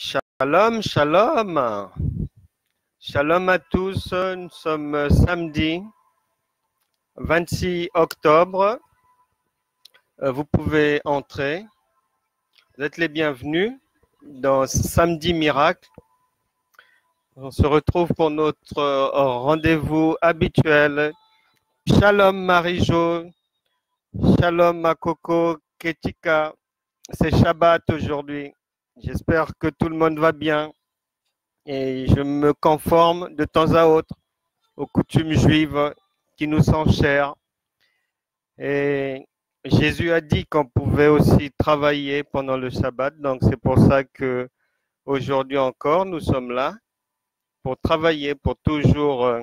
Shalom, shalom. Shalom à tous. Nous sommes samedi 26 octobre. Vous pouvez entrer. Vous êtes les bienvenus dans Samedi Miracle. On se retrouve pour notre rendez-vous habituel. Shalom Marie-Jo. Shalom Makoko, Ketika. C'est Shabbat aujourd'hui. J'espère que tout le monde va bien. Et je me conforme de temps à autre aux coutumes juives qui nous sont chères. Et Jésus a dit qu'on pouvait aussi travailler pendant le Shabbat. Donc c'est pour ça que aujourd'hui encore, nous sommes là pour travailler, pour toujours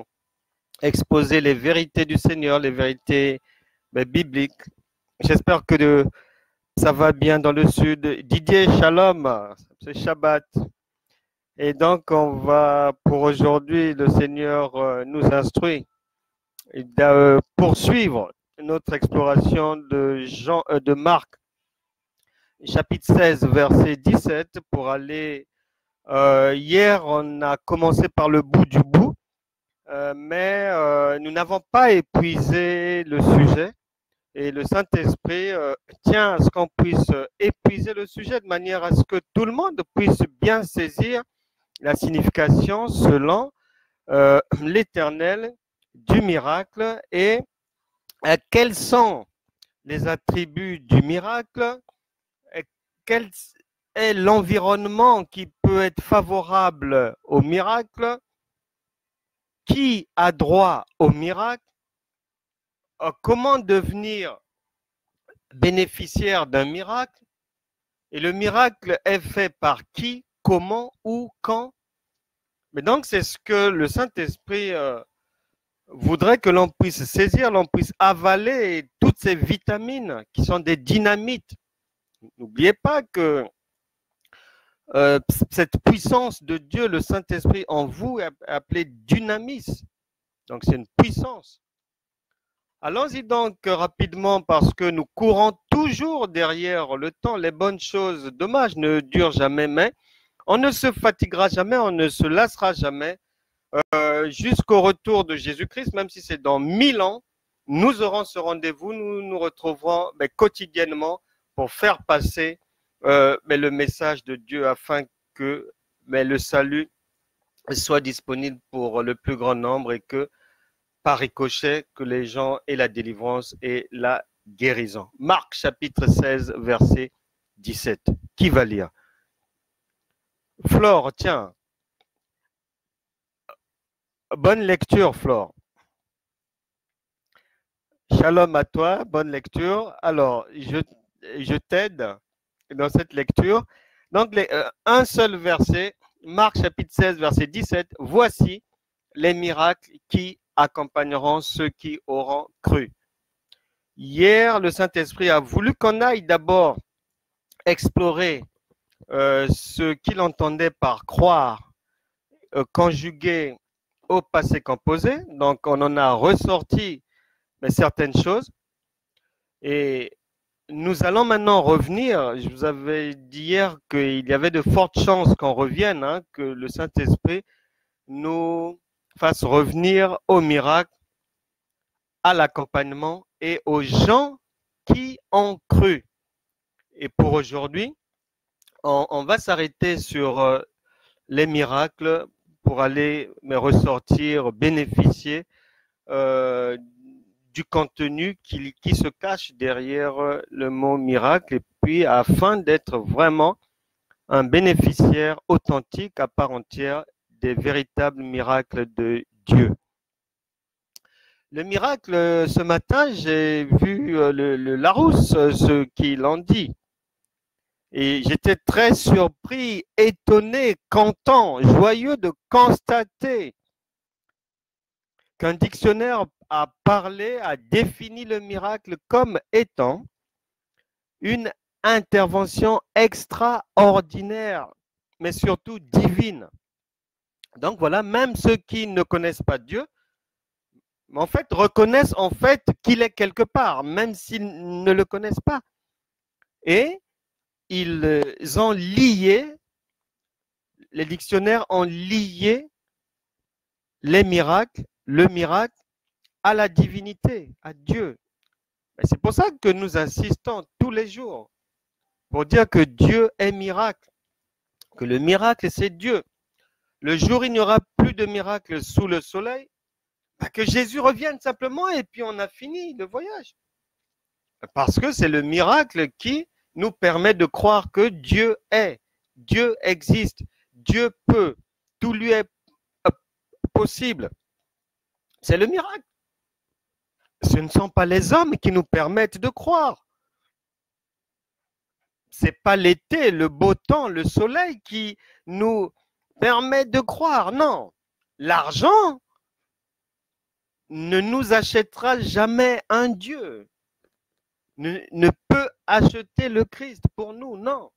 exposer les vérités du Seigneur, les vérités bibliques. J'espère que ça va bien dans le sud. Didier, shalom, c'est Shabbat. Et donc, on va, pour aujourd'hui, le Seigneur nous instruit de poursuivre notre exploration de Marc, chapitre 16, verset 17, pour aller, hier, on a commencé par le bout du bout, mais nous n'avons pas épuisé le sujet. Et le Saint-Esprit tient à ce qu'on puisse épuiser le sujet de manière à ce que tout le monde puisse bien saisir la signification selon l'Éternel du miracle et quels sont les attributs du miracle, quel est l'environnement qui peut être favorable au miracle, qui a droit au miracle, comment devenir bénéficiaire d'un miracle, et le miracle est fait par qui, comment, où, quand. Mais donc, c'est ce que le Saint-Esprit voudrait que l'on puisse saisir, l'on puisse avaler toutes ces vitamines qui sont des dynamites. N'oubliez pas que cette puissance de Dieu, le Saint-Esprit en vous, est appelée dynamis. Donc, c'est une puissance. Allons-y donc rapidement parce que nous courons toujours derrière le temps. Les bonnes choses, dommage, ne durent jamais, mais on ne se fatiguera jamais, on ne se lassera jamais jusqu'au retour de Jésus-Christ, même si c'est dans 1000 ans, nous aurons ce rendez-vous, nous nous retrouverons quotidiennement pour faire passer le message de Dieu afin que le salut soit disponible pour le plus grand nombre et que par ricochet, que les gens aient la délivrance et la guérison. Marc chapitre 16, verset 17. Qui va lire? Flore, tiens. Bonne lecture, Flore. Shalom à toi, bonne lecture. Alors, je t'aide dans cette lecture. Donc, un seul verset, Marc chapitre 16, verset 17. Voici les miracles qui accompagneront ceux qui auront cru. Hier, le Saint-Esprit a voulu qu'on aille d'abord explorer ce qu'il entendait par croire, conjugué au passé composé. Donc, on en a ressorti certaines choses. Et nous allons maintenant revenir. Je vous avais dit hier qu'il y avait de fortes chances qu'on revienne, que le Saint-Esprit nous fasse revenir au miracle, à l'accompagnement et aux gens qui ont cru. Et pour aujourd'hui, on va s'arrêter sur les miracles pour aller ressortir, bénéficier du contenu qui se cache derrière le mot miracle, et puis afin d'être vraiment un bénéficiaire authentique à part entière des véritables miracles de Dieu. Le miracle, ce matin, j'ai vu le Larousse, ce qu'il en dit. Et j'étais très surpris, étonné, content, joyeux de constater qu'un dictionnaire a parlé, a défini le miracle comme étant une intervention extraordinaire, mais surtout divine. Donc voilà, même ceux qui ne connaissent pas Dieu, en fait, reconnaissent en fait qu'il est quelque part, même s'ils ne le connaissent pas. Et ils ont lié les dictionnaires ont lié le miracle à la divinité, à Dieu. C'est pour ça que nous insistons tous les jours pour dire que Dieu est miracle, que le miracle c'est Dieu. Le jour où il n'y aura plus de miracle sous le soleil, que Jésus revienne simplement et puis on a fini le voyage. Parce que c'est le miracle qui nous permet de croire que Dieu est, Dieu existe, Dieu peut, tout lui est possible. C'est le miracle. Ce ne sont pas les hommes qui nous permettent de croire. Ce n'est pas l'été, le beau temps, le soleil qui nous permet de croire. Non, l'argent ne nous achètera jamais un Dieu, ne peut acheter le Christ pour nous, non.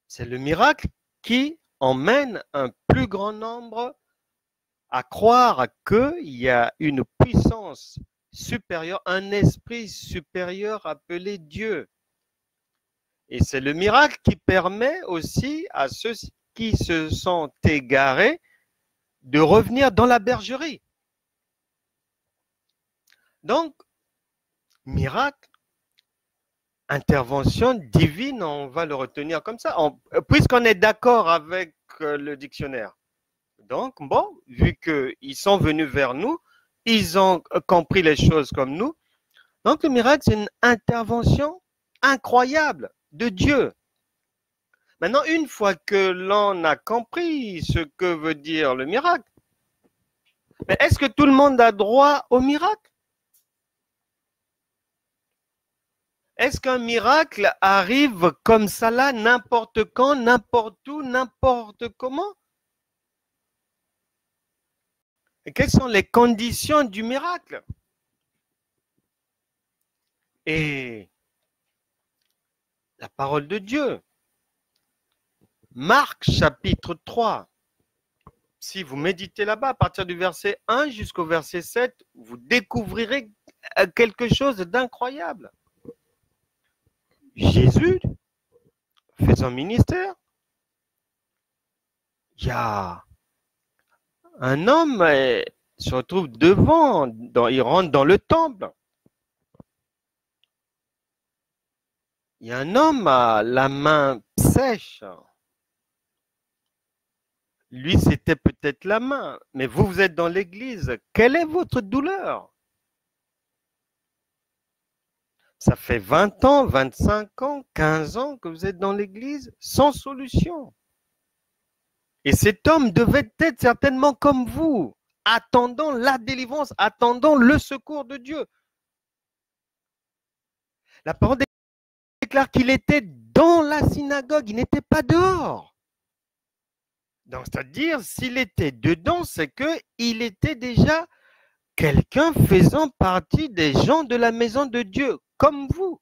C'est le miracle qui emmène un plus grand nombre à croire qu'il y a une puissance supérieure, un esprit supérieur appelé Dieu. Et c'est le miracle qui permet aussi à ceux qui se sont égarés de revenir dans la bergerie. Donc, miracle, intervention divine, on va le retenir comme ça, puisqu'on est d'accord avec le dictionnaire. Donc, bon, vu qu'ils sont venus vers nous, ils ont compris les choses comme nous. Donc, le miracle, c'est une intervention incroyable de Dieu. Maintenant, une fois que l'on a compris ce que veut dire le miracle, mais est-ce que tout le monde a droit au miracle? Est-ce qu'un miracle arrive comme ça là, n'importe quand, n'importe où, n'importe comment? Et quelles sont les conditions du miracle? Et la parole de Dieu, Marc chapitre 3, si vous méditez là-bas, à partir du verset 1 jusqu'au verset 7, vous découvrirez quelque chose d'incroyable. Jésus fait son ministère. Il y a un homme se retrouve devant, il rentre dans le temple. Il y a un homme à la main sèche. Lui, c'était peut-être la main, mais vous êtes dans l'église. Quelle est votre douleur? Ça fait 20 ans, 25 ans, 15 ans que vous êtes dans l'église sans solution. Et cet homme devait être certainement comme vous, attendant la délivrance, attendant le secours de Dieu. La parole déclare qu'il était dans la synagogue, il n'était pas dehors. Donc, c'est-à-dire, s'il était dedans, c'est qu'il était déjà quelqu'un faisant partie des gens de la maison de Dieu, comme vous.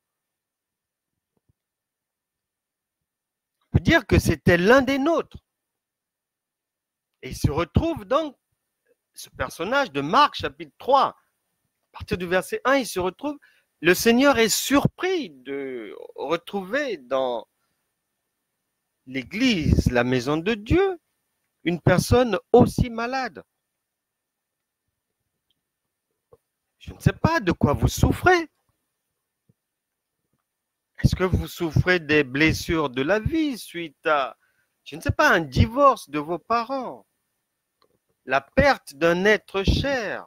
On peut dire que c'était l'un des nôtres. Et il se retrouve donc, ce personnage de Marc, chapitre 3, à partir du verset 1, il se retrouve, le Seigneur est surpris de retrouver dans l'église, la maison de Dieu, une personne aussi malade. Je ne sais pas de quoi vous souffrez. Est-ce que vous souffrez des blessures de la vie suite à, je ne sais pas, un divorce de vos parents, la perte d'un être cher,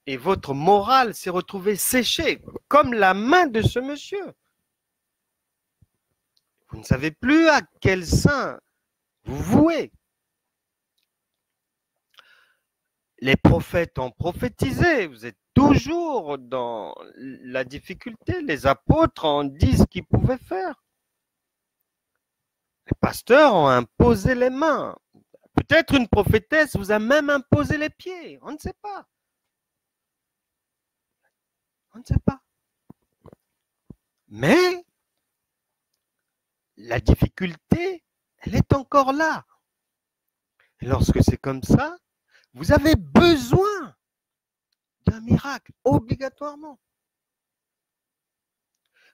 et votre morale s'est retrouvée séchée, comme la main de ce monsieur. Vous ne savez plus à quel saint vous vouez. Les prophètes ont prophétisé, vous êtes toujours dans la difficulté. Les apôtres ont dit ce qu'ils pouvaient faire. Les pasteurs ont imposé les mains. Peut-être une prophétesse vous a même imposé les pieds. On ne sait pas. On ne sait pas. Mais la difficulté, elle est encore là. Et lorsque c'est comme ça, vous avez besoin d'un miracle, obligatoirement.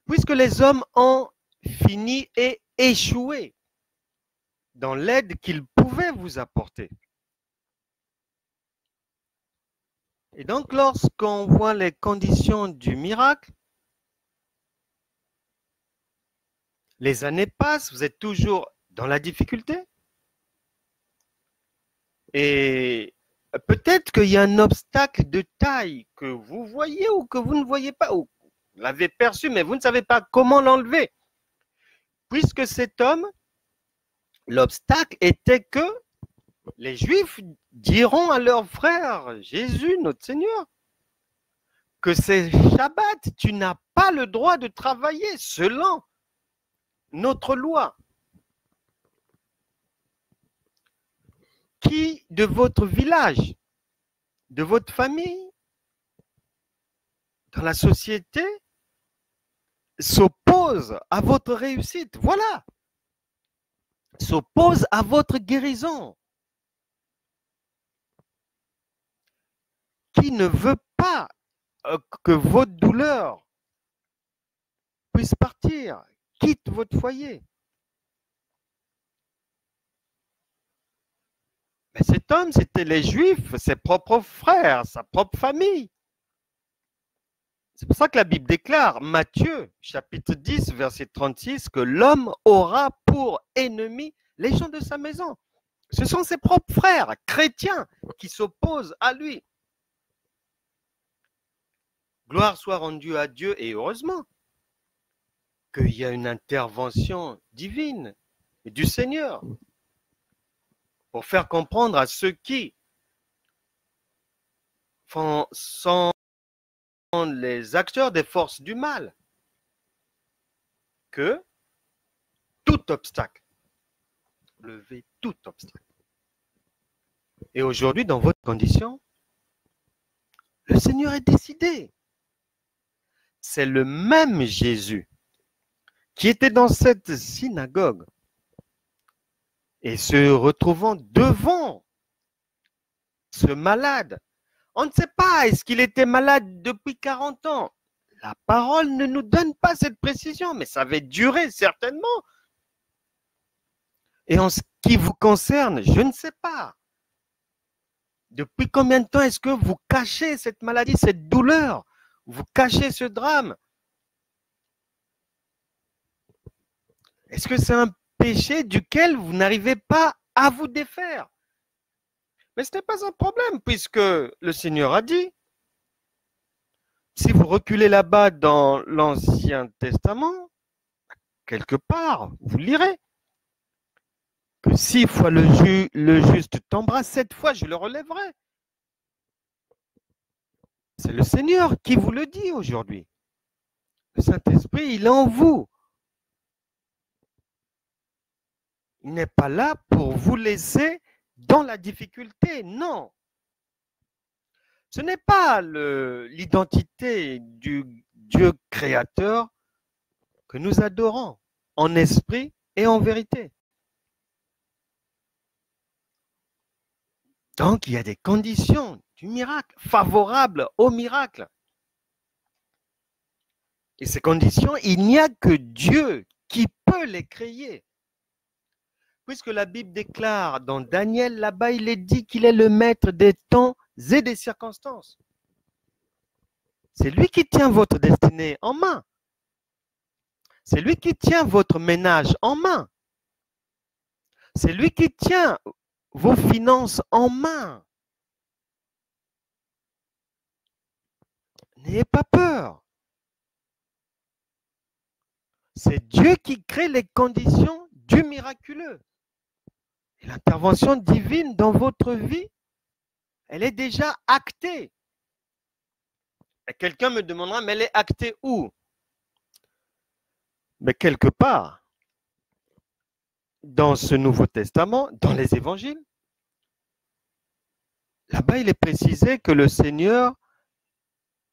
Puisque les hommes ont fini et échoué dans l'aide qu'il pouvait vous apporter. Et donc, lorsqu'on voit les conditions du miracle, les années passent, vous êtes toujours dans la difficulté. Et peut-être qu'il y a un obstacle de taille que vous voyez ou que vous ne voyez pas, ou vous l'avez perçu, mais vous ne savez pas comment l'enlever. Puisque cet homme, l'obstacle était que les Juifs diront à leur frère Jésus, notre Seigneur, que c'est Shabbat, tu n'as pas le droit de travailler selon notre loi. Qui de votre village, de votre famille, dans la société, s'oppose à votre réussite? Voilà. S'oppose à votre guérison. Qui ne veut pas que votre douleur puisse partir, quitte votre foyer? Mais cet homme, c'était les Juifs, ses propres frères, sa propre famille. C'est pour ça que la Bible déclare, Matthieu, chapitre 10, verset 36, que l'homme aura pour ennemi les gens de sa maison. Ce sont ses propres frères chrétiens qui s'opposent à lui. Gloire soit rendue à Dieu, et heureusement qu'il y a une intervention divine du Seigneur pour faire comprendre à ceux qui sont les acteurs des forces du mal que tout obstacle, lever tout obstacle. Et aujourd'hui, dans votre condition, le Seigneur est décidé. C'est le même Jésus qui était dans cette synagogue et se retrouvant devant ce malade. On ne sait pas, est-ce qu'il était malade depuis 40 ans? La parole ne nous donne pas cette précision, mais ça avait duré certainement. Et en ce qui vous concerne, je ne sais pas. Depuis combien de temps est-ce que vous cachez cette maladie, cette douleur? Vous cachez ce drame? Est-ce que c'est un péché duquel vous n'arrivez pas à vous défaire? Mais ce n'est pas un problème, puisque le Seigneur a dit, si vous reculez là-bas dans l'Ancien Testament, quelque part, vous lirez que 6 fois le juste tombera, 7 fois je le relèverai. C'est le Seigneur qui vous le dit aujourd'hui. Le Saint-Esprit, il est en vous. Il n'est pas là pour vous laisser dans la difficulté, non. Ce n'est pas l'identité du Dieu créateur que nous adorons en esprit et en vérité. Donc, il y a des conditions du miracle, favorables au miracle. Et ces conditions, il n'y a que Dieu qui peut les créer. Puisque la Bible déclare dans Daniel, là-bas, il est dit qu'il est le maître des temps et des circonstances. C'est lui qui tient votre destinée en main. C'est lui qui tient votre ménage en main. C'est lui qui tient vos finances en main. N'ayez pas peur. C'est Dieu qui crée les conditions du miraculeux. Et l'intervention divine dans votre vie, elle est déjà actée. Et quelqu'un me demandera, mais elle est actée où? Mais quelque part, dans ce Nouveau Testament, dans les évangiles, là-bas, il est précisé que le Seigneur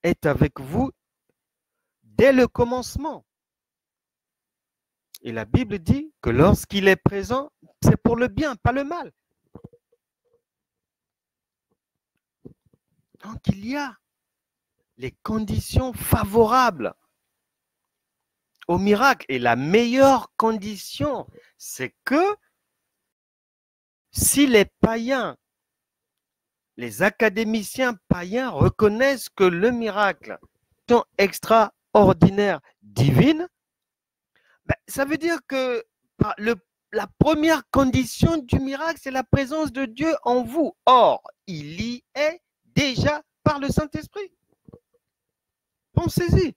est avec vous dès le commencement. Et la Bible dit que lorsqu'il est présent, c'est pour le bien, pas le mal. Donc, il y a les conditions favorables au miracle. Et la meilleure condition, c'est que si les païens, les académiciens païens reconnaissent que le miracle est extraordinaire, divine, ben, ça veut dire que la première condition du miracle, c'est la présence de Dieu en vous. Or, il y est déjà par le Saint-Esprit. Pensez-y.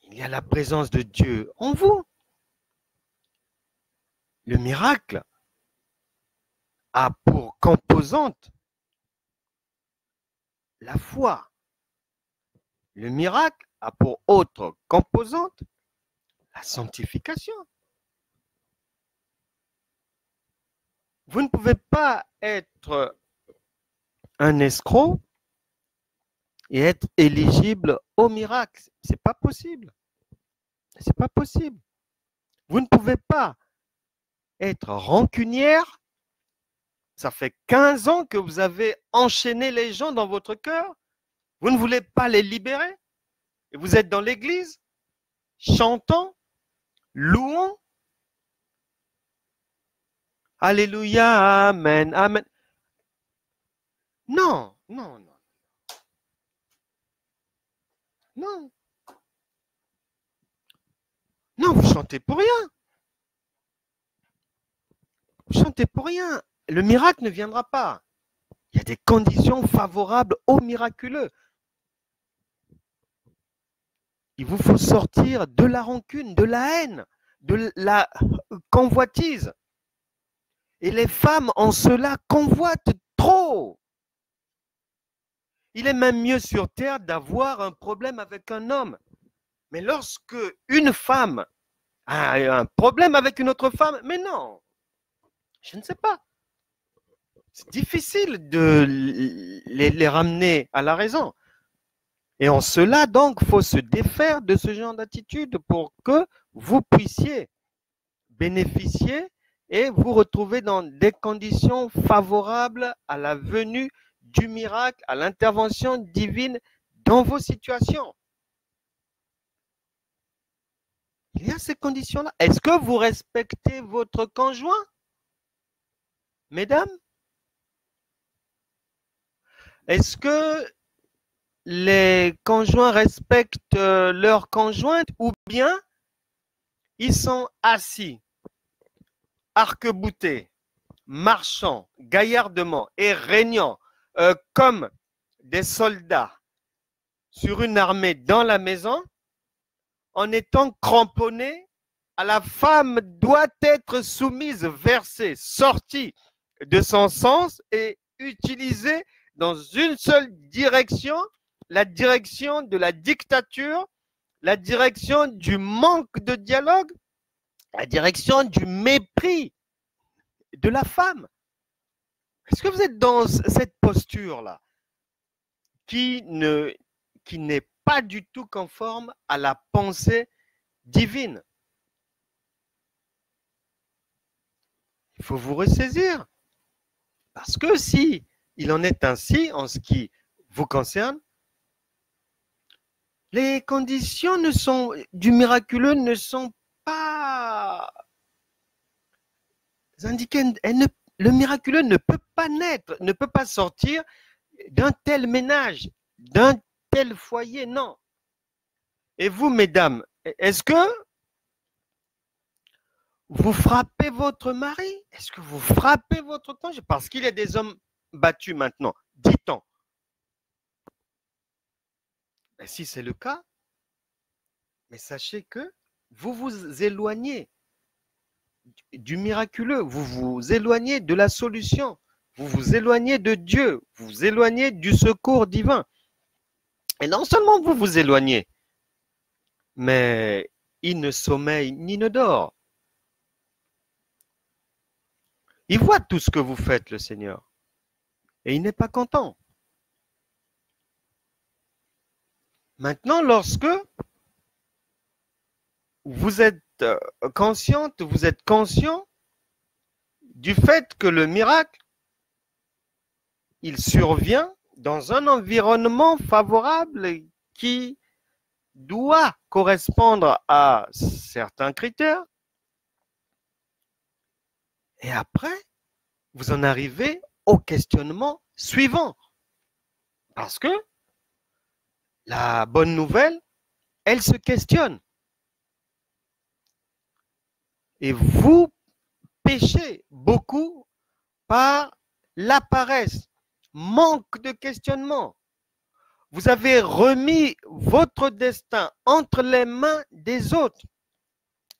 Il y a la présence de Dieu en vous. Le miracle a pour composante la foi. Le miracle a pour autre composante la sanctification. Vous ne pouvez pas être un escroc et être éligible au miracle. C'est pas possible. C'est pas possible. Vous ne pouvez pas être rancunière. Ça fait 15 ans que vous avez enchaîné les gens dans votre cœur. Vous ne voulez pas les libérer. Et vous êtes dans l'église, chantant, louant. Alléluia, amen, amen. Non, non, non. Non. Non, vous chantez pour rien. Vous chantez pour rien. Le miracle ne viendra pas. Il y a des conditions favorables au miraculeux. Il vous faut sortir de la rancune, de la haine, de la convoitise. Et les femmes en cela convoitent trop. Il est même mieux sur terre d'avoir un problème avec un homme. Mais lorsque une femme a un problème avec une autre femme, mais non, je ne sais pas. C'est difficile de les ramener à la raison. Et en cela, donc, il faut se défaire de ce genre d'attitude pour que vous puissiez bénéficier et vous retrouver dans des conditions favorables à la venue du miracle, à l'intervention divine dans vos situations. Il y a ces conditions-là. Est-ce que vous respectez votre conjoint, mesdames? Est-ce que les conjoints respectent leur conjointe ou bien ils sont assis, arc-boutés, marchant gaillardement et régnant comme des soldats sur une armée dans la maison, en étant cramponnés à la femme doit être soumise, versée, sortie de son sens et utilisée dans une seule direction, la direction de la dictature, la direction du manque de dialogue, la direction du mépris de la femme. Est-ce que vous êtes dans cette posture-là qui n'est pas du tout conforme à la pensée divine? Il faut vous ressaisir. Parce que si il en est ainsi en ce qui vous concerne, les conditions du miraculeux ne sont pas indiquées. Le miraculeux ne peut pas naître, ne peut pas sortir d'un tel ménage, d'un tel foyer, non. Et vous, mesdames, est-ce que vous frappez votre mari? Est-ce que vous frappez votre conjoint? Parce qu'il y a des hommes battus maintenant, dit-on. Et si c'est le cas, mais sachez que vous vous éloignez du miraculeux, vous vous éloignez de la solution, vous vous éloignez de Dieu, vous vous éloignez du secours divin. Et non seulement vous vous éloignez, mais il ne sommeille ni ne dort. Il voit tout ce que vous faites, le Seigneur, et il n'est pas content. Maintenant, lorsque vous êtes consciente, vous êtes conscient du fait que le miracle, il survient dans un environnement favorable qui doit correspondre à certains critères. Et après, vous en arrivez au questionnement suivant. Parce que la bonne nouvelle, elle se questionne. Et vous péchez beaucoup par la paresse, manque de questionnement. Vous avez remis votre destin entre les mains des autres,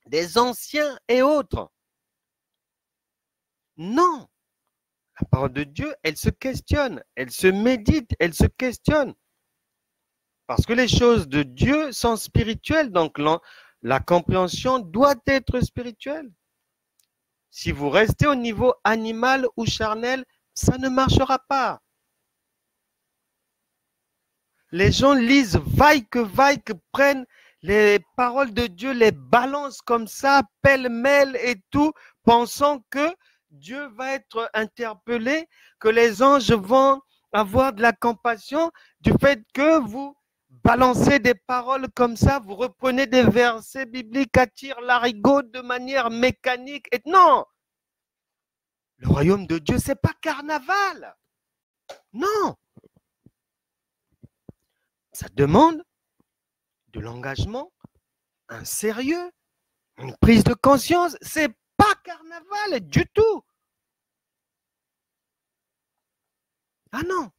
des anciens et autres. Non, la parole de Dieu, elle se questionne, elle se médite, elle se questionne. Parce que les choses de Dieu sont spirituelles, donc la compréhension doit être spirituelle. Si vous restez au niveau animal ou charnel, ça ne marchera pas. Les gens lisent vaille que prennent les paroles de Dieu, les balancent comme ça, pêle-mêle et tout, pensant que Dieu va être interpellé, que les anges vont avoir de la compassion du fait que vous balancez des paroles comme ça, vous reprenez des versets bibliques à tire-larigot de manière mécanique. Et non! Le royaume de Dieu, c'est pas carnaval. Non! Ça demande de l'engagement, un sérieux, une prise de conscience. C'est pas carnaval du tout. Ah non.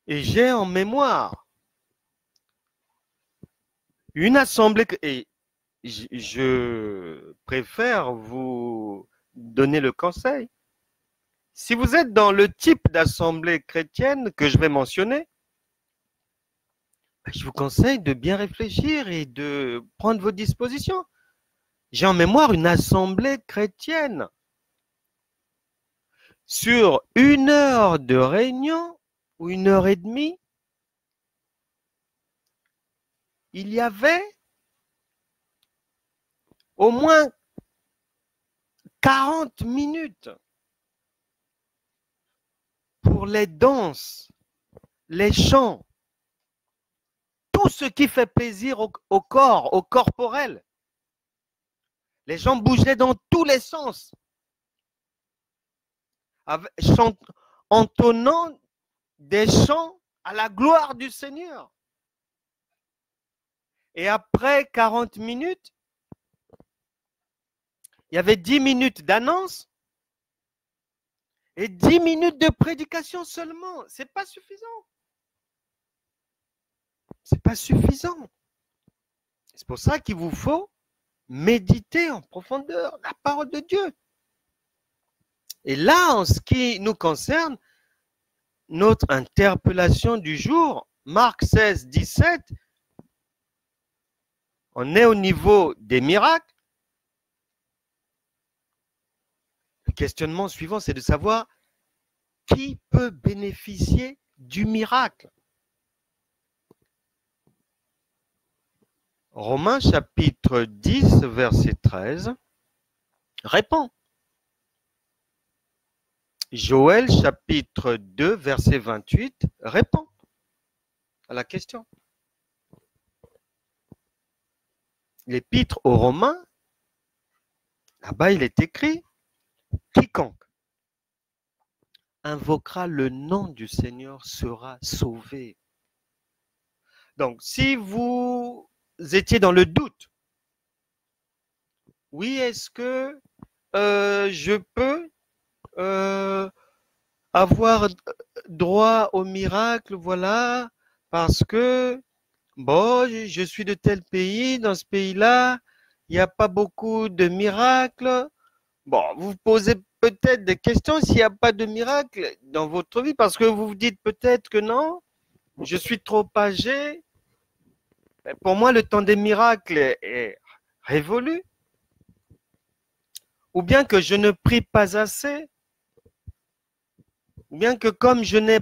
Et j'ai en mémoire une assemblée, et je préfère vous donner le conseil. Si vous êtes dans le type d'assemblée chrétienne que je vais mentionner, je vous conseille de bien réfléchir et de prendre vos dispositions. J'ai en mémoire une assemblée chrétienne. Sur 1 heure de réunion ou 1 heure et demie, il y avait au moins 40 minutes pour les danses, les chants, tout ce qui fait plaisir au corps, au corporel. Les gens bougeaient dans tous les sens, entonnant des chants à la gloire du Seigneur. Et après 40 minutes, il y avait 10 minutes d'annonce et 10 minutes de prédication seulement. Ce n'est pas suffisant. Ce n'est pas suffisant. C'est pour ça qu'il vous faut méditer en profondeur la parole de Dieu. Et là, en ce qui nous concerne, notre interpellation du jour, Marc 16, 17, on est au niveau des miracles. Le questionnement suivant, c'est de savoir qui peut bénéficier du miracle. Romains chapitre 10, verset 13, répond. Joël chapitre 2, verset 28, répond à la question. L'épître aux Romains, là-bas il est écrit, quiconque invoquera le nom du Seigneur sera sauvé. Donc, si vous étiez dans le doute, oui, est-ce que je peux avoir droit au miracle, voilà, parce que, bon, je suis de tel pays, dans ce pays-là, il n'y a pas beaucoup de miracles. Bon, vous vous posez peut-être des questions s'il n'y a pas de miracle dans votre vie, parce que vous vous dites peut-être que non, je suis trop âgé. Pour moi, le temps des miracles est révolu. Ou bien que je ne prie pas assez. Ou bien que comme je ne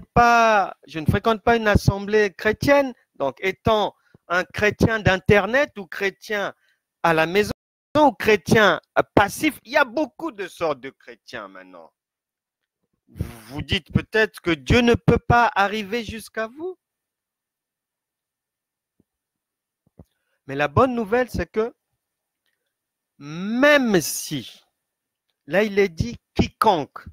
fréquente pas une assemblée chrétienne, donc étant un chrétien d'internet ou chrétien à la maison ou chrétien passif, il y a beaucoup de sortes de chrétiens maintenant. Vous dites peut-être que Dieu ne peut pas arriver jusqu'à vous. Mais la bonne nouvelle, c'est que même si, là il est dit quiconque.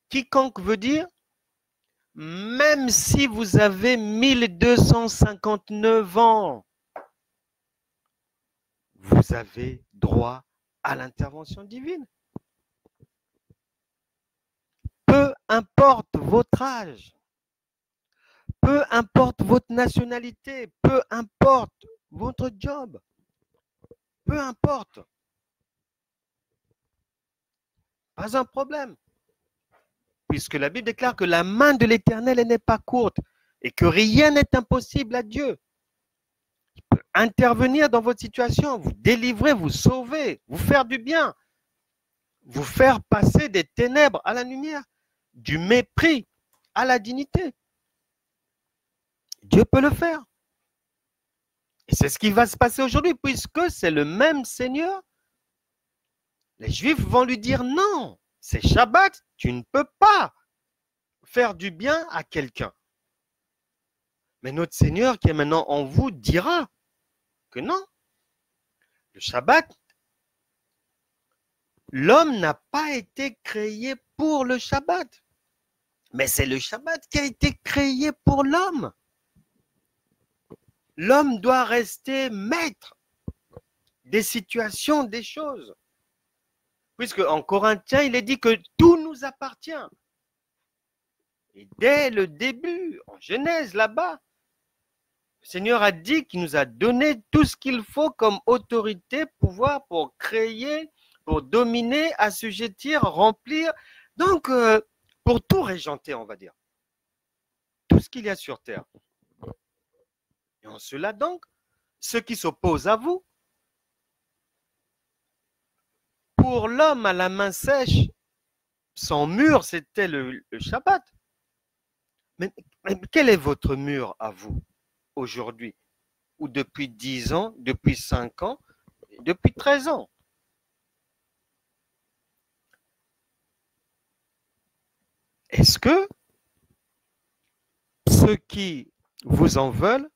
Quiconque veut dire, même si vous avez 1259 ans, vous avez droit à l'intervention divine. Peu importe votre âge, peu importe votre nationalité, peu importe votre job, peu importe. Pas un problème. Puisque la Bible déclare que la main de l'Éternel n'est pas courte et que rien n'est impossible à Dieu. Il peut intervenir dans votre situation, vous délivrer, vous sauver, vous faire du bien, vous faire passer des ténèbres à la lumière, du mépris à la dignité. Dieu peut le faire. Et c'est ce qui va se passer aujourd'hui, puisque c'est le même Seigneur. Les Juifs vont lui dire non, c'est Shabbat, tu ne peux pas faire du bien à quelqu'un. Mais notre Seigneur qui est maintenant en vous dira que non. Le Shabbat, l'homme n'a pas été créé pour le Shabbat. Mais c'est le Shabbat qui a été créé pour l'homme. L'homme doit rester maître des situations, des choses. Puisque en Corinthiens, il est dit que tout nous appartient. Et dès le début, en Genèse, là-bas, le Seigneur a dit qu'il nous a donné tout ce qu'il faut comme autorité, pouvoir pour créer, pour dominer, assujettir, remplir. Donc, pour tout régenter, on va dire. Tout ce qu'il y a sur terre. Et en cela, donc, ceux qui s'opposent à vous, pour l'homme à la main sèche, son mur, c'était le Shabbat. Mais quel est votre mur à vous aujourd'hui? Ou depuis 10 ans, depuis 5 ans, depuis 13 ans? Est-ce que ceux qui vous en veulent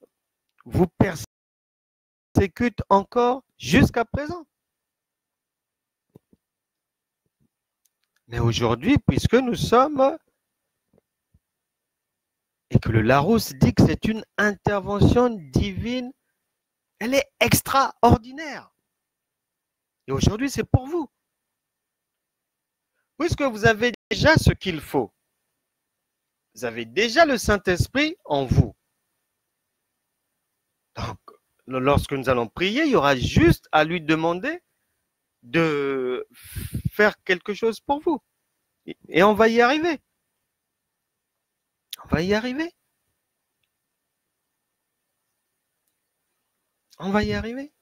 vous persécutent encore jusqu'à présent? Mais aujourd'hui, puisque nous sommes, et que le Larousse dit que c'est une intervention divine, elle est extraordinaire. Et aujourd'hui, c'est pour vous. Puisque vous avez déjà ce qu'il faut, vous avez déjà le Saint-Esprit en vous. Donc, lorsque nous allons prier, il y aura juste à lui demander de faire quelque chose pour vous. Et on va y arriver. On va y arriver. On va y arriver.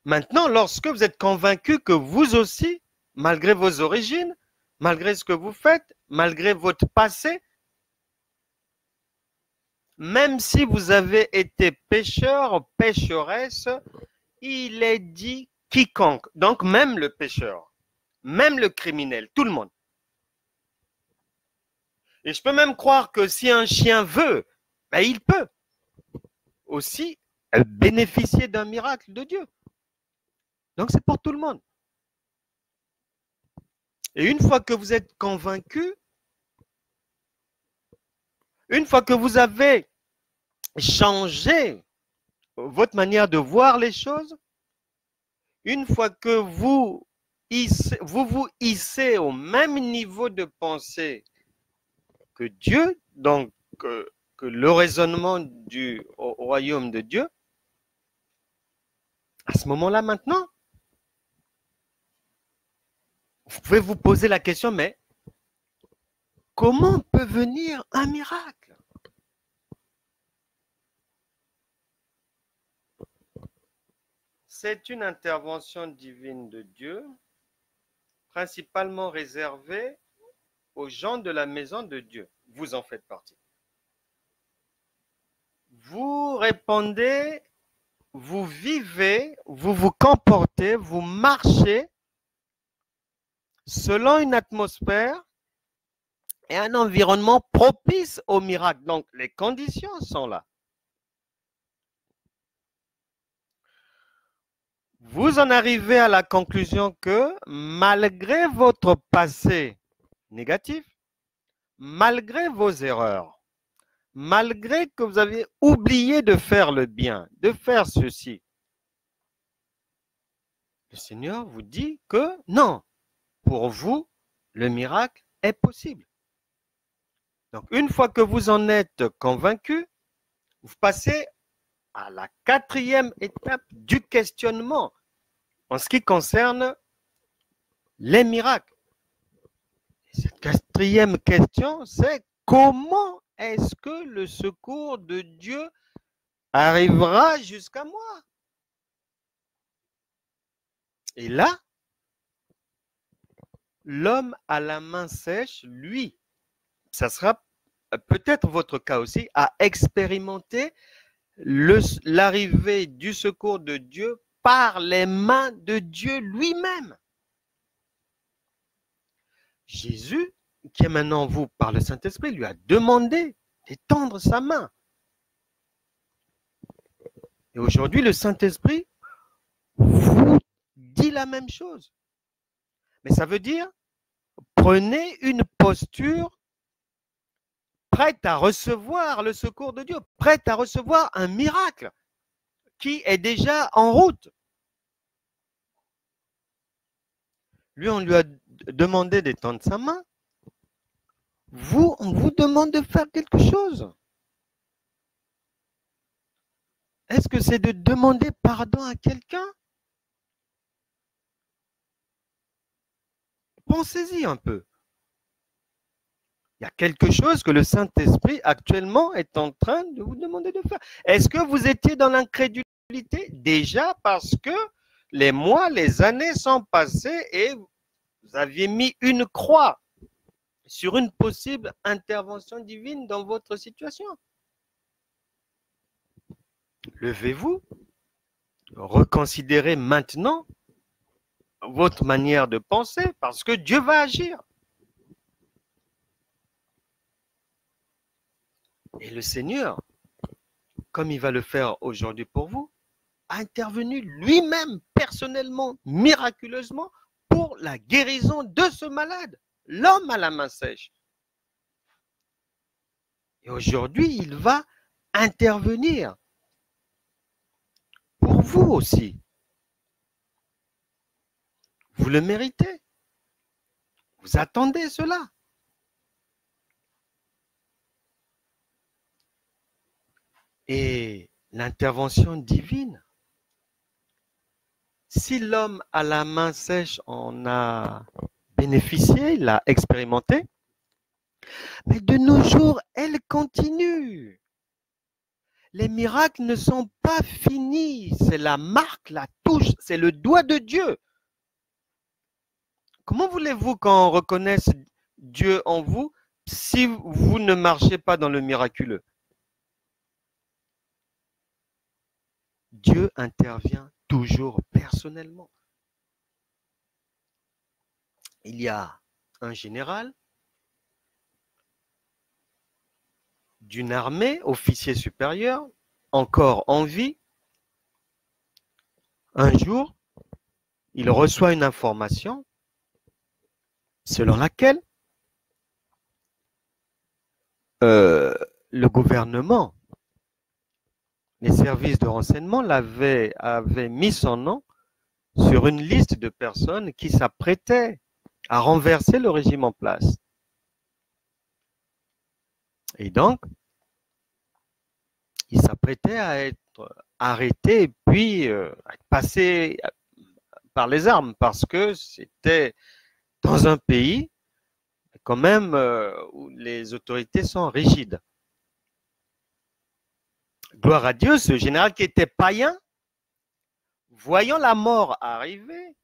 Maintenant, lorsque vous êtes convaincu que vous aussi, malgré vos origines, malgré ce que vous faites, malgré votre passé, même si vous avez été pécheur, pécheresse, il est dit quiconque. Donc même le pécheur, même le criminel, tout le monde. Et je peux même croire que si un chien veut, ben il peut aussi bénéficier d'un miracle de Dieu. Donc c'est pour tout le monde. Et une fois que vous êtes convaincu, une fois que vous avez changé votre manière de voir les choses, une fois que vous vous hissez au même niveau de pensée que Dieu, donc que le raisonnement au royaume de Dieu, à ce moment-là maintenant, vous pouvez vous poser la question, mais comment peut venir un miracle? C'est une intervention divine de Dieu, principalement réservée aux gens de la maison de Dieu. Vous en faites partie. Vous répondez, vous vivez, vous vous comportez, vous marchez selon une atmosphère et un environnement propice au miracle. Donc, les conditions sont là. Vous en arrivez à la conclusion que malgré votre passé négatif, malgré vos erreurs, malgré que vous avez oublié de faire le bien, de faire ceci, le Seigneur vous dit que non, pour vous, le miracle est possible. Donc, une fois que vous en êtes convaincu, vous passez à la 4e étape du questionnement en ce qui concerne les miracles. Et cette 4e question, c'est comment est-ce que le secours de Dieu arrivera jusqu'à moi? Et là, l'homme à la main sèche, lui, ça sera peut-être votre cas aussi, a expérimenté l'arrivée du secours de Dieu par les mains de Dieu lui-même. Jésus, qui est maintenant en vous par le Saint-Esprit, lui a demandé d'étendre sa main. Et aujourd'hui, le Saint-Esprit vous dit la même chose. Mais ça veut dire, prenez une posture prête à recevoir le secours de Dieu, prête à recevoir un miracle qui est déjà en route. Lui, on lui a demandé d'étendre sa main. Vous, on vous demande de faire quelque chose. Est-ce que c'est de demander pardon à quelqu'un? Pensez-y un peu. Il y a quelque chose que le Saint-Esprit actuellement est en train de vous demander de faire. Est-ce que vous étiez dans l'incrédulité? Déjà parce que les mois, les années sont passées et vous aviez mis une croix sur une possible intervention divine dans votre situation. Levez-vous, reconsidérez maintenant votre manière de penser parce que Dieu va agir. Et le Seigneur, comme il va le faire aujourd'hui pour vous, a intervenu lui-même, personnellement, miraculeusement, pour la guérison de ce malade, l'homme à la main sèche. Et aujourd'hui, il va intervenir pour vous aussi. Vous le méritez. Vous attendez cela. Et l'intervention divine, si l'homme à la main sèche en a bénéficié, il l'a expérimenté, mais de nos jours, elle continue. Les miracles ne sont pas finis. C'est la marque, la touche, c'est le doigt de Dieu. Comment voulez-vous qu'on reconnaisse Dieu en vous si vous ne marchez pas dans le miraculeux? Dieu intervient toujours personnellement. Il y a un général d'une armée, officier supérieur, encore en vie. Un jour, il reçoit une information selon laquelle le gouvernement, les services de renseignement avaient mis son nom sur une liste de personnes qui s'apprêtaient à renverser le régime en place. Et donc, il s'apprêtait à être arrêté et puis à être passé par les armes parce que c'était dans un pays quand même où les autorités sont rigides. Gloire à Dieu, ce général qui était païen, voyant la mort arriver,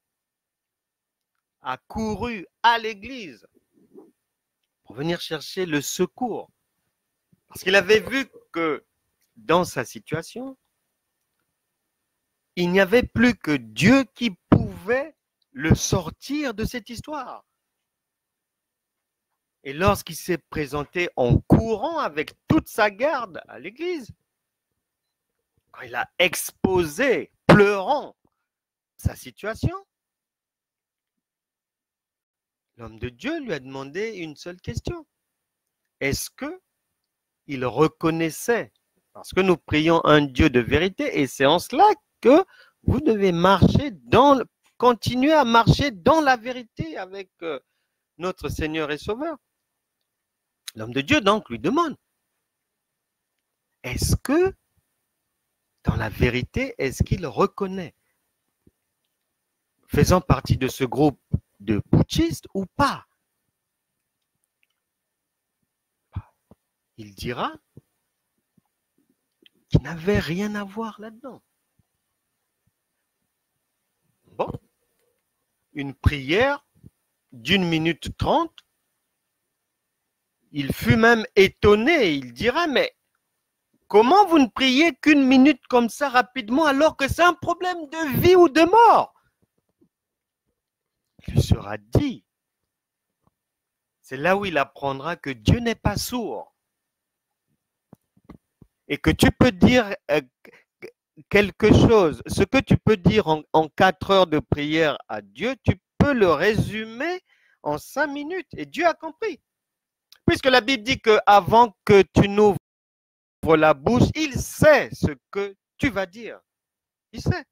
a couru à l'église pour venir chercher le secours. Parce qu'il avait vu que dans sa situation, il n'y avait plus que Dieu qui pouvait le sortir de cette histoire. Et lorsqu'il s'est présenté en courant avec toute sa garde à l'église, quand il a exposé, pleurant, sa situation, l'homme de Dieu lui a demandé une seule question. Est-ce qu'il reconnaissait, parce que nous prions un Dieu de vérité, et c'est en cela que vous devez continuer à marcher dans la vérité avec notre Seigneur et Sauveur. L'homme de Dieu donc lui demande, est-ce que dans la vérité, est-ce qu'il reconnaît, faisant partie de ce groupe de putschistes ou pas? Il dira qu'il n'avait rien à voir là-dedans. Bon, une prière d'1 minute 30, il fut même étonné, il dira, mais comment vous ne priez qu'1 minute comme ça rapidement alors que c'est un problème de vie ou de mort? Il lui sera dit, c'est là où il apprendra que Dieu n'est pas sourd et que tu peux dire quelque chose, ce que tu peux dire en 4 heures de prière à Dieu, tu peux le résumer en 5 minutes et Dieu a compris. Puisque la Bible dit qu'avant que tu n'ouvres la bouche, il sait ce que tu vas dire. Il sait.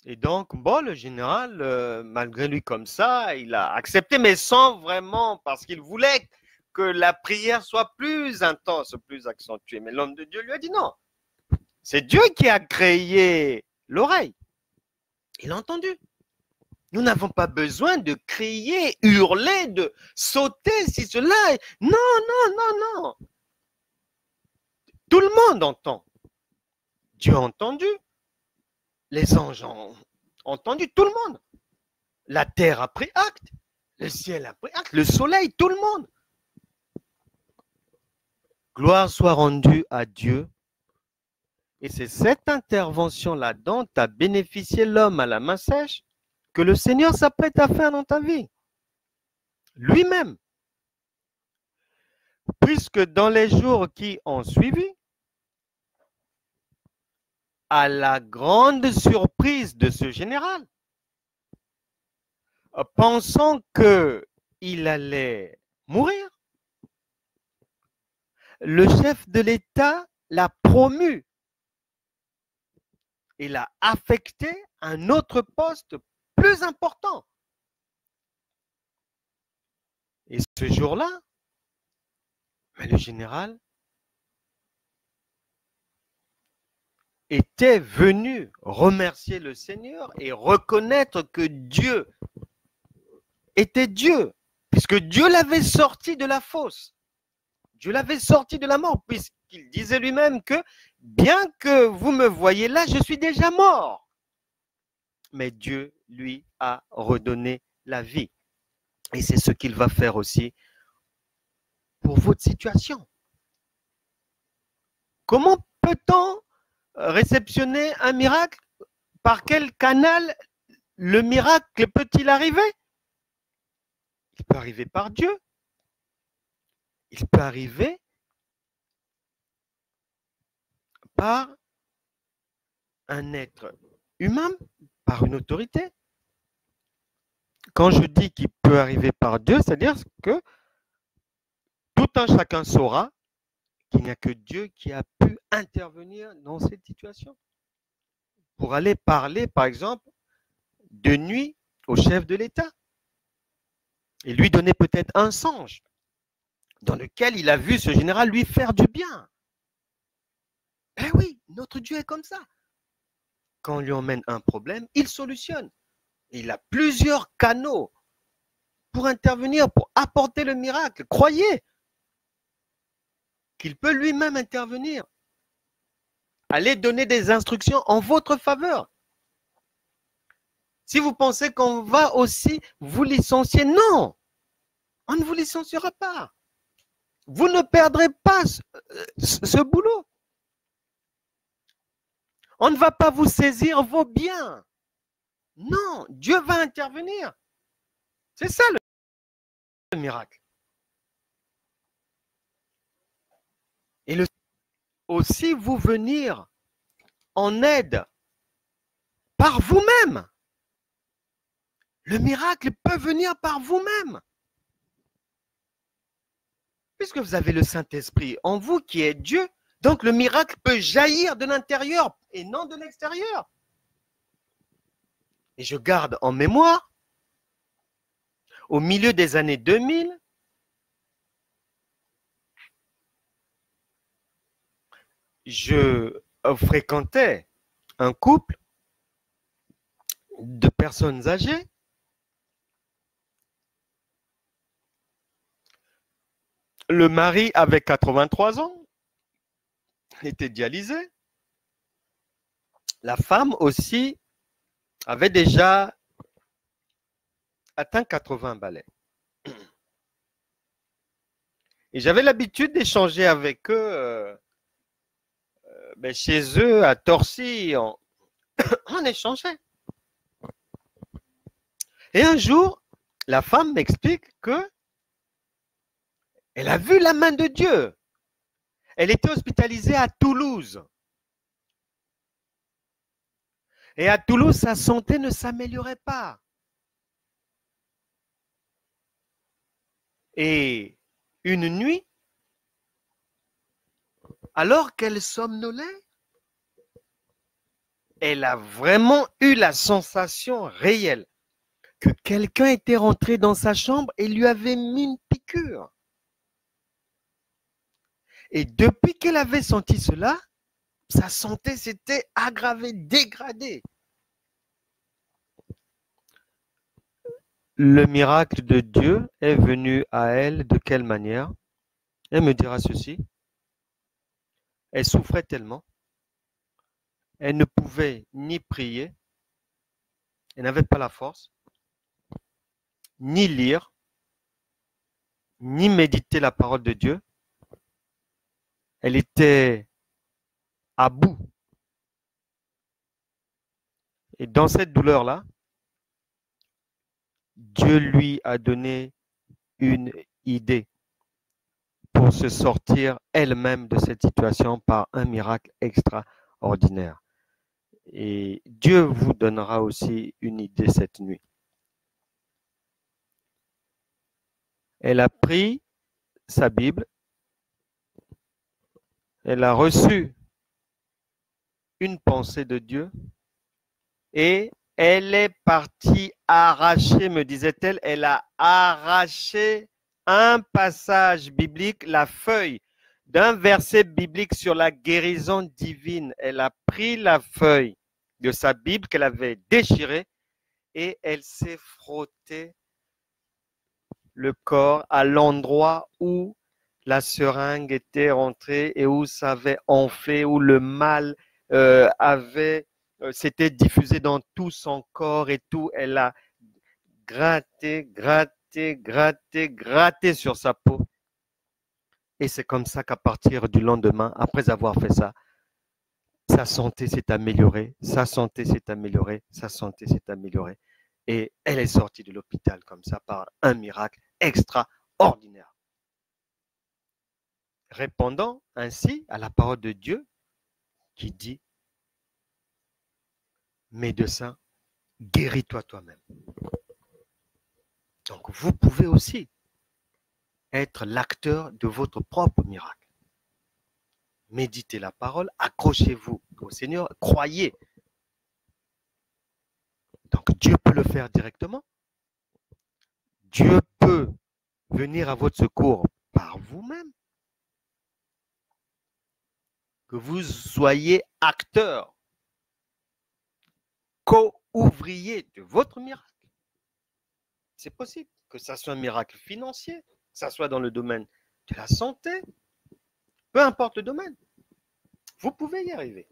Et donc, bon, le général, malgré lui comme ça, il a accepté, mais sans vraiment, parce qu'il voulait que la prière soit plus intense, plus accentuée. Mais l'homme de Dieu lui a dit non. C'est Dieu qui a créé l'oreille. Il a entendu. Nous n'avons pas besoin de crier, hurler, de sauter, si cela. Non, non, non, non. Tout le monde entend. Dieu a entendu. Les anges ont entendu. Tout le monde. La terre a pris acte. Le ciel a pris acte. Le soleil, tout le monde. Gloire soit rendue à Dieu. Et c'est cette intervention-là dont a bénéficié l'homme à la main sèche que le Seigneur s'apprête à faire dans ta vie. Lui-même. Puisque dans les jours qui ont suivi, à la grande surprise de ce général, pensant qu'il allait mourir, le chef de l'État l'a promu et l'a affecté à un autre poste plus important. Et ce jour-là, le général était venu remercier le Seigneur et reconnaître que Dieu était Dieu, puisque Dieu l'avait sorti de la fosse. Dieu l'avait sorti de la mort, puisqu'il disait lui-même que bien que vous me voyez là, je suis déjà mort. Mais Dieu lui a redonné la vie. Et c'est ce qu'il va faire aussi pour votre situation. Comment peut-on réceptionner un miracle? Par quel canal le miracle peut-il arriver? Il peut arriver par Dieu. Il peut arriver par un être humain, par une autorité. Quand je dis qu'il peut arriver par Dieu, c'est-à-dire que tout un chacun saura qu'il n'y a que Dieu qui a pu intervenir dans cette situation. Pour aller parler, par exemple, de nuit au chef de l'État et lui donner peut-être un songe dans lequel il a vu ce général lui faire du bien. Eh oui, notre Dieu est comme ça. Quand on lui emmène un problème, il solutionne. Il a plusieurs canaux pour intervenir, pour apporter le miracle. Croyez qu'il peut lui-même intervenir. Allez donner des instructions en votre faveur. Si vous pensez qu'on va aussi vous licencier, non, on ne vous licenciera pas. Vous ne perdrez pas ce boulot. On ne va pas vous saisir vos biens. Non, Dieu va intervenir. C'est ça le miracle. Et aussi vous venir en aide par vous-même. Le miracle peut venir par vous-même. Puisque vous avez le Saint-Esprit en vous qui est Dieu, donc le miracle peut jaillir de l'intérieur et non de l'extérieur. Et je garde en mémoire, au milieu des années 2000, je fréquentais un couple de personnes âgées. Le mari avait 83 ans, était dialysé. La femme aussi avait déjà atteint 80 balais. Et j'avais l'habitude d'échanger avec eux chez eux à Torcy, on échangeait. Et un jour, la femme m'explique que elle a vu la main de Dieu. Elle était hospitalisée à Toulouse. Et à Toulouse, sa santé ne s'améliorait pas. Et une nuit, alors qu'elle somnolait, elle a vraiment eu la sensation réelle que quelqu'un était rentré dans sa chambre et lui avait mis une piqûre. Et depuis qu'elle avait senti cela, sa santé s'était aggravée, dégradée. Le miracle de Dieu est venu à elle de quelle manière? Elle me dira ceci. Elle souffrait tellement. Elle ne pouvait ni prier, elle n'avait pas la force, ni lire, ni méditer la parole de Dieu. Elle était à bout. Et dans cette douleur-là, Dieu lui a donné une idée pour se sortir elle-même de cette situation par un miracle extraordinaire. Et Dieu vous donnera aussi une idée cette nuit. Elle a pris sa Bible, elle a reçu une pensée de Dieu et elle est partie arracher, me disait-elle, elle a arraché un passage biblique, la feuille d'un verset biblique sur la guérison divine. Elle a pris la feuille de sa Bible qu'elle avait déchirée et elle s'est frottée le corps à l'endroit où la seringue était rentrée et où ça avait enflé, où le mal s'était diffusé dans tout son corps et tout. Elle a gratté sur sa peau. Et c'est comme ça qu'à partir du lendemain, après avoir fait ça, sa santé s'est améliorée, sa santé s'est améliorée, sa santé s'est améliorée. Et elle est sortie de l'hôpital comme ça par un miracle extraordinaire. Répondant ainsi à la parole de Dieu qui dit, médecin, guéris-toi toi-même. Donc vous pouvez aussi être l'acteur de votre propre miracle. Méditez la parole, accrochez-vous au Seigneur, croyez. Donc Dieu peut le faire directement. Dieu peut venir à votre secours par vous-même. Que vous soyez acteur, co-ouvrier de votre miracle. C'est possible que ça soit un miracle financier, que ça soit dans le domaine de la santé, peu importe le domaine. Vous pouvez y arriver.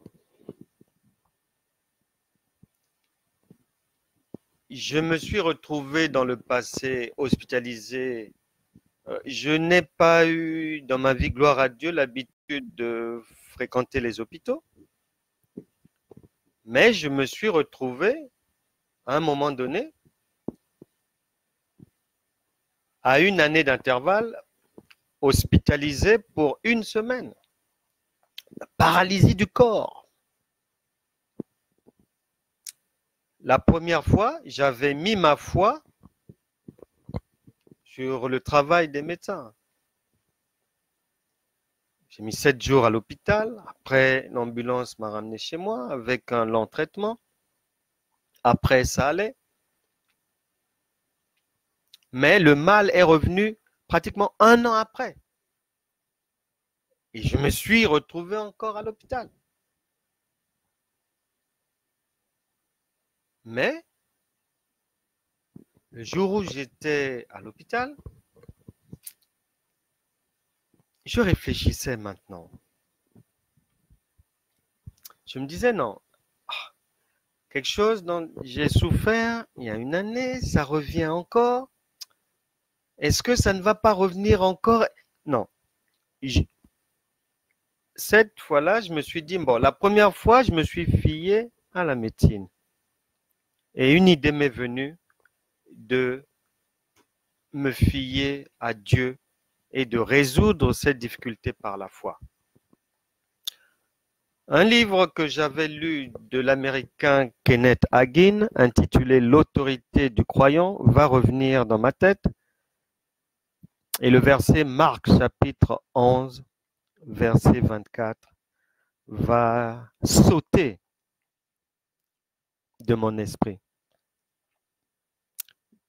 Je me suis retrouvé dans le passé hospitalisé. Je n'ai pas eu dans ma vie, gloire à Dieu, l'habitude de fréquenter les hôpitaux. Mais je me suis retrouvé à un moment donné à 1 année d'intervalle, hospitalisé pour 1 semaine. La paralysie du corps. La première fois, j'avais mis ma foi sur le travail des médecins. J'ai mis 7 jours à l'hôpital. Après, l'ambulance m'a ramené chez moi avec un lent traitement. Après, ça allait. Mais le mal est revenu pratiquement 1 an après. Et je me suis retrouvé encore à l'hôpital. Mais le jour où j'étais à l'hôpital, je réfléchissais maintenant. Je me disais non, quelque chose dont j'ai souffert il y a 1 année, ça revient encore. Est-ce que ça ne va pas revenir encore? Non. Cette fois-là, je me suis dit, bon, la première fois, je me suis fié à la médecine. Et une idée m'est venue de me fier à Dieu et de résoudre cette difficulté par la foi. Un livre que j'avais lu de l'américain Kenneth Hagin, intitulé L'autorité du croyant, va revenir dans ma tête. Et le verset Marc chapitre 11, verset 24, va sauter de mon esprit.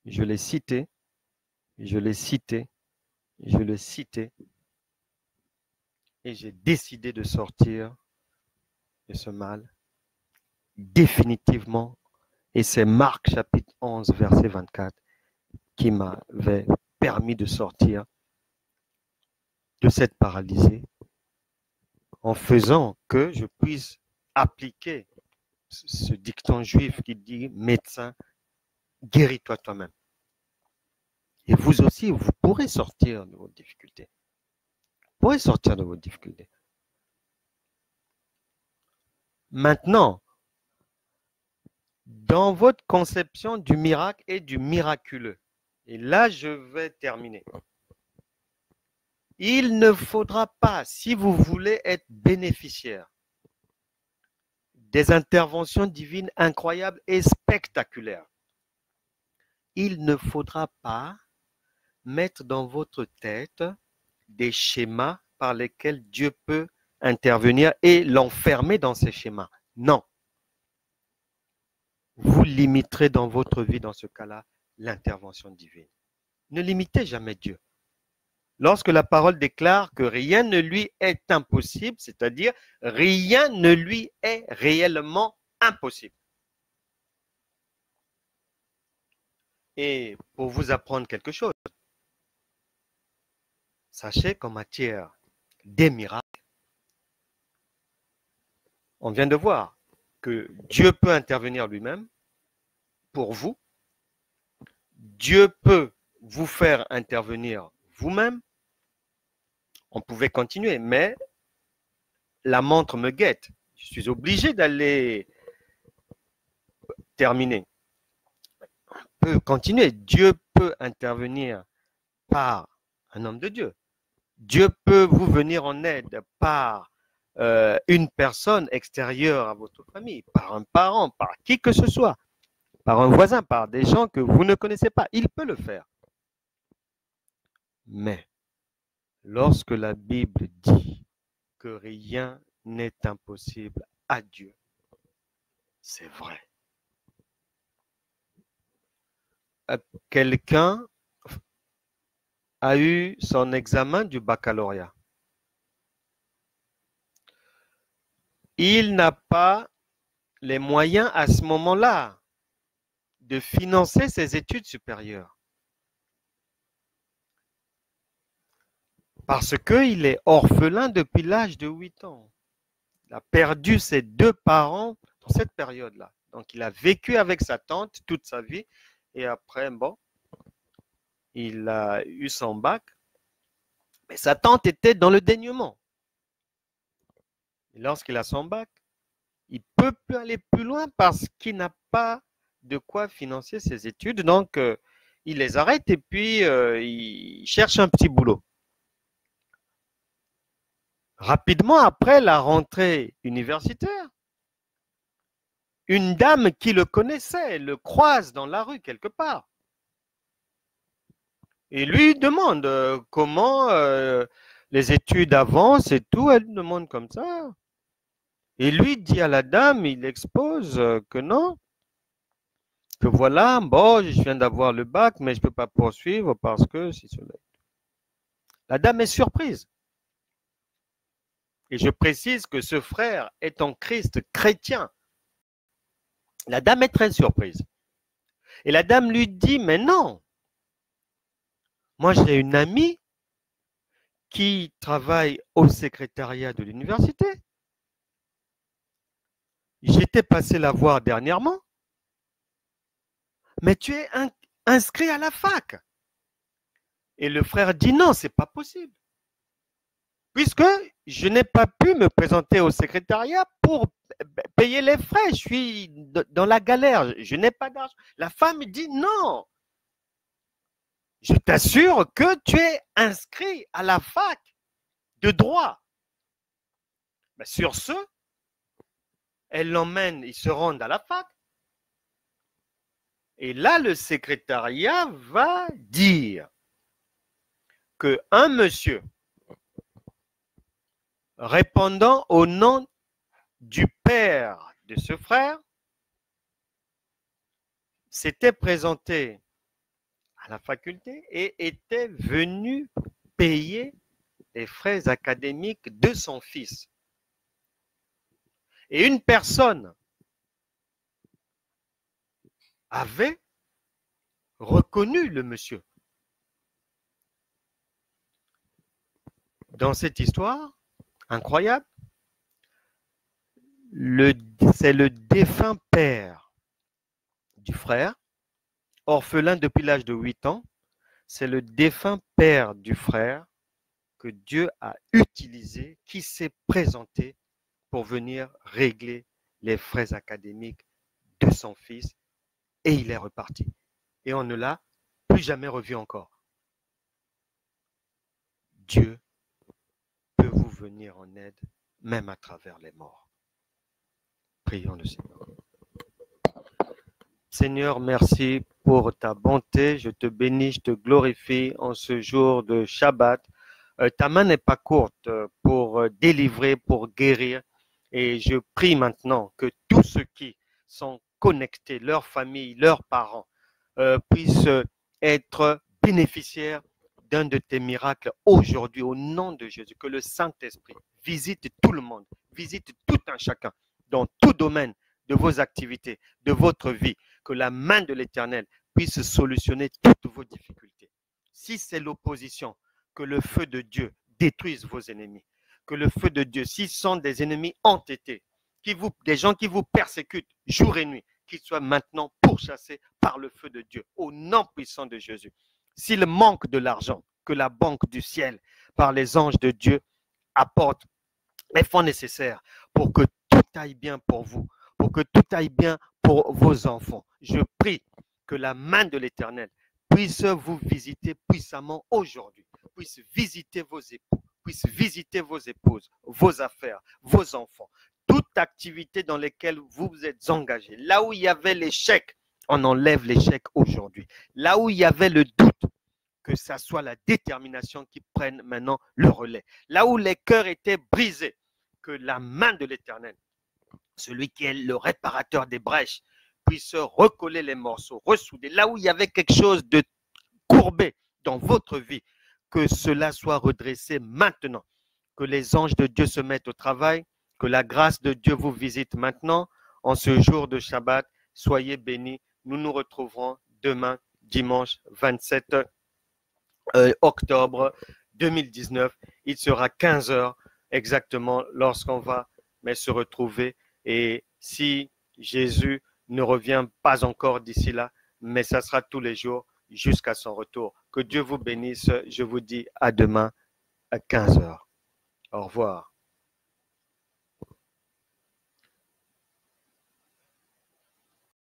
Je l'ai cité, je l'ai cité, je l'ai cité, et j'ai décidé de sortir de ce mal définitivement. Et c'est Marc chapitre 11, verset 24 qui m'avait permis de sortir de cette paralysie en faisant que je puisse appliquer ce dicton juif qui dit « Médecin, guéris-toi toi-même ». Et vous aussi, vous pourrez sortir de vos difficultés. Vous pourrez sortir de vos difficultés. Maintenant, dans votre conception du miracle et du miraculeux, et là je vais terminer, il ne faudra pas, si vous voulez être bénéficiaire des interventions divines incroyables et spectaculaires, il ne faudra pas mettre dans votre tête des schémas par lesquels Dieu peut intervenir et l'enfermer dans ces schémas. Non. Vous limiterez dans votre vie, dans ce cas-là, l'intervention divine. Ne limitez jamais Dieu. Lorsque la parole déclare que rien ne lui est impossible, c'est-à-dire rien ne lui est réellement impossible. Et pour vous apprendre quelque chose, sachez qu'en matière des miracles, on vient de voir que Dieu peut intervenir lui-même pour vous. Dieu peut vous faire intervenir vous-même. On pouvait continuer, mais la montre me guette. Je suis obligé d'aller terminer. On peut continuer. Dieu peut intervenir par un homme de Dieu. Dieu peut vous venir en aide par une personne extérieure à votre famille, par un parent, par qui que ce soit, par un voisin, par des gens que vous ne connaissez pas. Il peut le faire. Mais lorsque la Bible dit que rien n'est impossible à Dieu, c'est vrai. Quelqu'un a eu son examen du baccalauréat. Il n'a pas les moyens à ce moment-là de financer ses études supérieures. Parce qu'il est orphelin depuis l'âge de 8 ans. Il a perdu ses 2 parents dans cette période-là. Donc, il a vécu avec sa tante toute sa vie. Et après, bon, il a eu son bac. Mais sa tante était dans le dénuement. Et lorsqu'il a son bac, il ne peut plus aller plus loin parce qu'il n'a pas de quoi financer ses études. Donc, il les arrête et puis il cherche un petit boulot. Rapidement après la rentrée universitaire, une dame qui le connaissait le croise dans la rue quelque part et lui demande comment les études avancent et tout. Elle demande comme ça. Et lui dit à la dame, il expose que non, que voilà, bon, je viens d'avoir le bac, mais je ne peux pas poursuivre parce que si cela. La dame est surprise. Et je précise que ce frère est en Christ chrétien. La dame est très surprise. Et la dame lui dit, mais non, moi j'ai une amie qui travaille au secrétariat de l'université. J'étais passé la voir dernièrement, mais tu es inscrit à la fac. Et le frère dit non, c'est pas possible. Puisque je n'ai pas pu me présenter au secrétariat pour payer les frais. Je suis dans la galère, je n'ai pas d'argent. La femme dit non. Je t'assure que tu es inscrit à la fac de droit. Ben, sur ce, elle l'emmène, ils se rendent à la fac. Et là, le secrétariat va dire qu'un monsieur répondant au nom du père de ce frère s'était présenté à la faculté et était venu payer les frais académiques de son fils. Et une personne avait reconnu le monsieur. Dans cette histoire incroyable, c'est le défunt père du frère, orphelin depuis l'âge de 8 ans, c'est le défunt père du frère que Dieu a utilisé, qui s'est présenté pour venir régler les frais académiques de son fils, et il est reparti. Et on ne l'a plus jamais revu encore. Dieu peut vous venir en aide, même à travers les morts. Prions le Seigneur. Seigneur, merci pour ta bonté. Je te bénis, je te glorifie en ce jour de Shabbat. Ta main n'est pas courte pour délivrer, pour guérir. Et je prie maintenant que tous ceux qui sont connectés, leurs familles, leurs parents, puissent être bénéficiaires d'un de tes miracles aujourd'hui au nom de Jésus. Que le Saint-Esprit visite tout le monde, visite tout un chacun dans tout domaine de vos activités, de votre vie. Que la main de l'Éternel puisse solutionner toutes vos difficultés. Si c'est l'opposition, que le feu de Dieu détruise vos ennemis. Que le feu de Dieu, s'ils sont des ennemis entêtés, des gens qui vous persécutent jour et nuit, qu'ils soient maintenant pourchassés par le feu de Dieu, au nom puissant de Jésus. S'il manque de l'argent, que la banque du ciel, par les anges de Dieu, apporte les fonds nécessaires pour que tout aille bien pour vous, pour que tout aille bien pour vos enfants. Je prie que la main de l'Éternel puisse vous visiter puissamment aujourd'hui, puisse visiter vos époux, puisse visiter vos épouses, vos affaires, vos enfants, toute activité dans laquelle vous vous êtes engagés. Là où il y avait l'échec, on enlève l'échec aujourd'hui. Là où il y avait le doute, que ça soit la détermination qui prenne maintenant le relais. Là où les cœurs étaient brisés, que la main de l'Éternel, celui qui est le réparateur des brèches, puisse recoller les morceaux, ressouder. Là où il y avait quelque chose de courbé dans votre vie, que cela soit redressé maintenant. Que les anges de Dieu se mettent au travail, que la grâce de Dieu vous visite maintenant. En ce jour de Shabbat, soyez bénis. Nous nous retrouverons demain, dimanche 27 octobre 2019. Il sera 15 heures exactement lorsqu'on va se retrouver. Et si Jésus ne revient pas encore d'ici là, mais ça sera tous les jours jusqu'à son retour. Que Dieu vous bénisse. Je vous dis à demain à 15 heures. Au revoir.